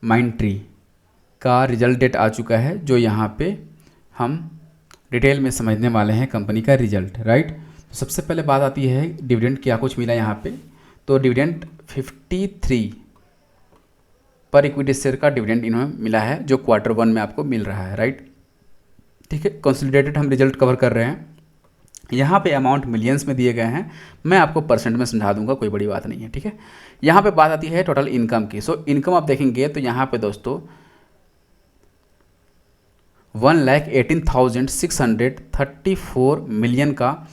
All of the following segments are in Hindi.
माइंडट्री का रिजल्ट डेट आ चुका है, जो यहाँ पे हम डिटेल में समझने वाले हैं कंपनी का रिजल्ट, राइट। तो सबसे पहले बात आती है डिविडेंड क्या कुछ मिला यहाँ पे। तो डिविडेंड 53 पर इक्विटी शेयर का डिविडेंड इन्हें मिला है, जो Q1 में आपको मिल रहा है, राइट। ठीक है, कंसोलिडेटेड हम रिजल्ट कवर कर रहे हैं। यहाँ पे अमाउंट मिलियंस में दिए गए हैं, मैं आपको परसेंट में समझा दूंगा, कोई बड़ी बात नहीं है। ठीक है, यहाँ पे बात आती है टोटल इनकम की। सो इनकम आप देखेंगे तो यहाँ पे दोस्तों 1,18,634 मिलियन का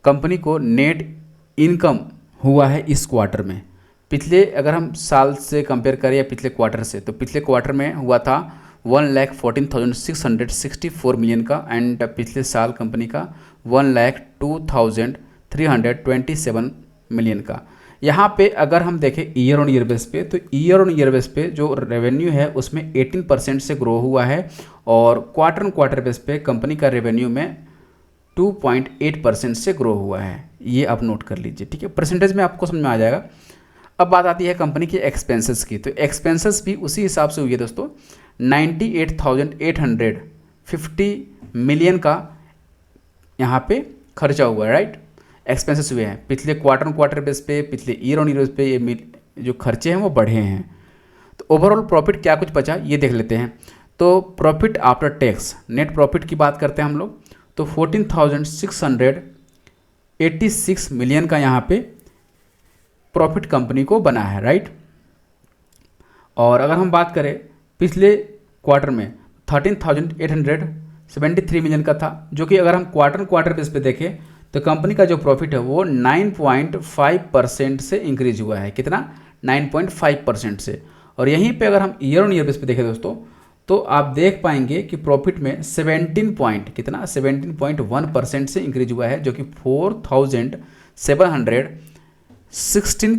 कंपनी को नेट इनकम हुआ है इस क्वार्टर में। पिछले अगर हम साल से कंपेयर करें या पिछले क्वार्टर से, तो पिछले क्वार्टर में हुआ था 1,14,664 मिलियन का, एंड पिछले साल कंपनी का 1,02,327 मिलियन का। यहाँ पे अगर हम देखें ईयर ऑन ईयर बेस पे, तो ईयर ऑन ईयर बेस पे जो रेवेन्यू है उसमें 18% से ग्रो हुआ है, और क्वार्टर ऑन क्वार्टर बेस पे कंपनी का रेवेन्यू में 2.8% से ग्रो हुआ है। ये आप नोट कर लीजिए। ठीक है, परसेंटेज में आपको समझ में आ जाएगा। अब बात आती है कंपनी के एक्सपेंसेस की। तो एक्सपेंसेस भी उसी हिसाब से हुई है दोस्तों। 98,850 मिलियन का यहाँ पे खर्चा हुआ है, राइट। एक्सपेंसेस हुए हैं पिछले क्वार्टर ऑन क्वार्टर बेस पे, पिछले ईयर ऑन ईयर बेस पे ये जो खर्चे हैं वो बढ़े हैं। तो ओवरऑल प्रॉफिट क्या कुछ बचा ये देख लेते हैं। तो profit after tax, net profit की बात करते हैं हम लोग, तो 14,686 मिलियन का यहाँ पे प्रॉफिट कंपनी को बना है, राइट। और अगर हम बात करें पिछले क्वार्टर में 13,873 मिलियन का था, जो कि अगर हम क्वार्टर बेस पे देखें तो कंपनी का जो प्रॉफिट है वो 9.5% से इंक्रीज हुआ है। कितना? 9.5% से। और यहीं पे अगर हम ईयर ऑन ईयर बेस पे देखें दोस्तों, तो आप देख पाएंगे कि प्रॉफिट में 17.1% से इंक्रीज हुआ है, जो कि 4,716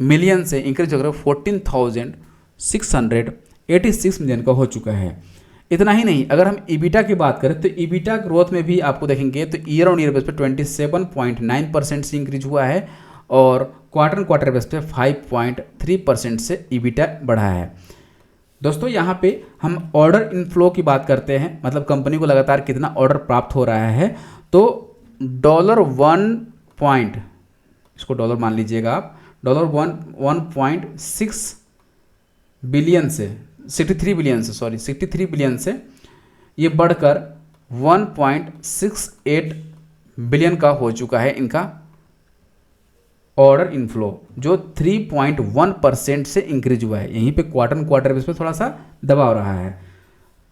मिलियन से इंक्रीज होकर 14,686 मिलियन का हो चुका है। इतना ही नहीं, अगर हम ईबिटा की बात करें तो ईबिटा ग्रोथ में भी आपको देखेंगे तो ईयर ऑन ईयर बेस पे 27.9% से इंक्रीज हुआ है, और क्वार्टर बेस पे 5.3% से ईबिटा बढ़ा है। दोस्तों यहाँ पे हम ऑर्डर इनफ्लो की बात करते हैं, मतलब कंपनी को लगातार कितना ऑर्डर प्राप्त हो रहा है। तो इसको डॉलर मान लीजिएगा आप, $1.6 बिलियन से 63 बिलियन से ये बढ़कर 1.68 बिलियन का हो चुका है इनका ऑर्डर इनफ्लो, जो 3.1% से इंक्रीज हुआ है। यहीं पे क्वार्टर बेस पे थोड़ा सा दबाव रहा है।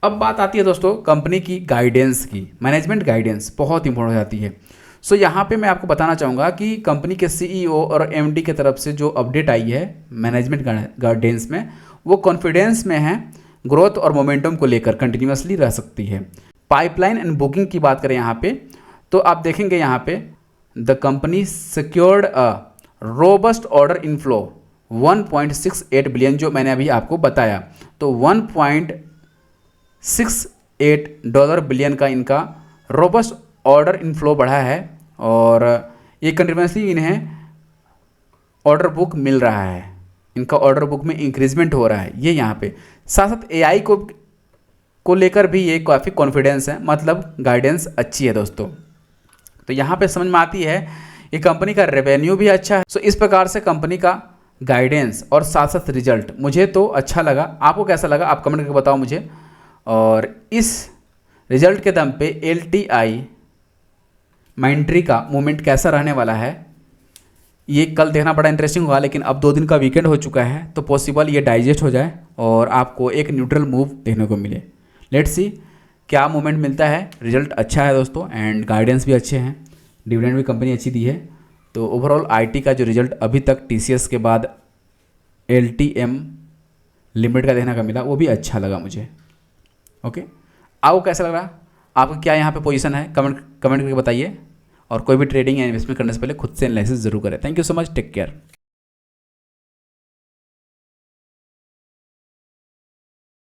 अब बात आती है दोस्तों कंपनी की गाइडेंस की। मैनेजमेंट गाइडेंस बहुत इंपॉर्टेंट हो जाती है। सो यहाँ पे मैं आपको बताना चाहूँगा कि कंपनी के CEO और MD की तरफ से जो अपडेट आई है मैनेजमेंट गाइडेंस में, वो कॉन्फिडेंस में है, ग्रोथ और मोमेंटम को लेकर कंटिन्यूसली रह सकती है। पाइपलाइन एंड बुकिंग की बात करें यहाँ पे, तो आप देखेंगे यहाँ पे the company secured a robust order inflow 1.68 billion, जो मैंने अभी आपको बताया। तो 1.68 बिलियन का इनका रोबस्ट ऑर्डर इनफ्लो बढ़ा है, और ये कंटिन्यूसली इन्हें ऑर्डर बुक मिल रहा है, इनका ऑर्डर बुक में इंक्रीजमेंट हो रहा है। ये यहाँ पे साथ साथ AI को लेकर भी ये काफ़ी कॉन्फिडेंस है, मतलब गाइडेंस अच्छी है दोस्तों। तो यहाँ पे समझ में आती है ये कंपनी का रेवेन्यू भी अच्छा है। सो इस प्रकार से कंपनी का गाइडेंस और साथ साथ रिजल्ट मुझे तो अच्छा लगा। आपको कैसा लगा आप कमेंट करके बताओ मुझे। और इस रिजल्ट के दम पे LTI माइंडट्री का मूवमेंट कैसा रहने वाला है ये कल देखना बड़ा इंटरेस्टिंग होगा। लेकिन अब 2 दिन का वीकेंड हो चुका है, तो पॉसिबल ये डाइजेस्ट हो जाए और आपको एक न्यूट्रल मूव देखने को मिले। लेट्स सी क्या मूवमेंट मिलता है। रिजल्ट अच्छा है दोस्तों, एंड गाइडेंस भी अच्छे हैं, डिविडेंड भी कंपनी अच्छी दी है। तो ओवरऑल IT का जो रिजल्ट अभी तक TCS के बाद LTM लिमिटेड का देखने का मिला, वो भी अच्छा लगा मुझे। ओके, आपको कैसा लग रहा? आपका क्या यहाँ पे पोजीशन है कमेंट करके बताइए। और कोई भी ट्रेडिंग या इन्वेस्टमेंट करने से पहले खुद से एनालिसिस जरूर करें। Thank you so much, take care.